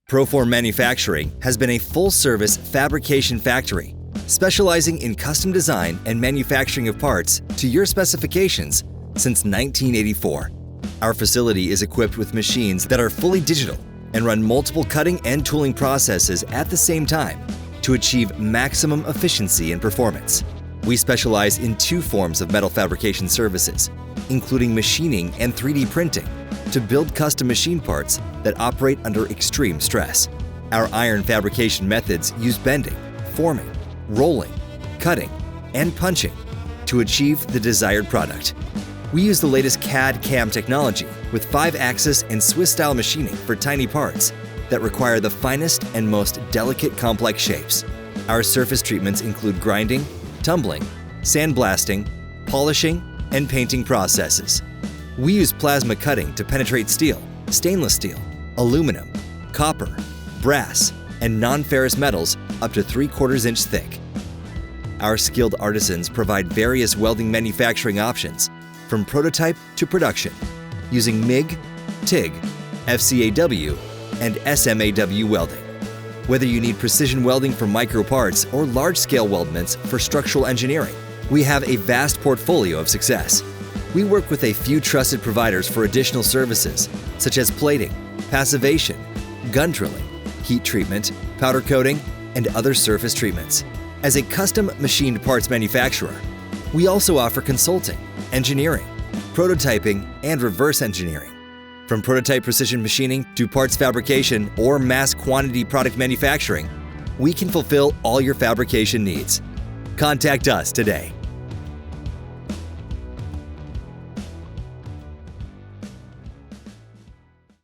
Proform Manufacturing has been a full-service fabrication factory, specializing in custom design and manufacturing of parts to your specifications since 1984. Our facility is equipped with machines that are fully digital and run multiple cutting and tooling processes at the same time to achieve maximum efficiency and performance. We specialize in two forms of metal fabrication services, including machining and 3D printing, to build custom machine parts that operate under extreme stress. Our iron fabrication methods use bending, forming, rolling, cutting, and punching to achieve the desired product. We use the latest CAD/CAM technology with 5-axis and Swiss-style machining for tiny parts that require the finest and most delicate complex shapes. Our surface treatments include grinding, tumbling, sandblasting, polishing, and painting processes. We use plasma cutting to penetrate steel, stainless steel, aluminum, copper, brass, and non-ferrous metals up to 3/4 inch thick. Our skilled artisans provide various welding manufacturing options from prototype to production using MIG, TIG, FCAW, and SMAW welding. Whether you need precision welding for micro parts or large-scale weldments for structural engineering, we have a vast portfolio of success. We work with a few trusted providers for additional services such as plating, passivation, gun drilling, heat treatment, powder coating, and other surface treatments. As a custom machined parts manufacturer, we also offer consulting, engineering, prototyping, and reverse engineering. From prototype precision machining to parts fabrication or mass quantity product manufacturing, we can fulfill all your fabrication needs. Contact us today.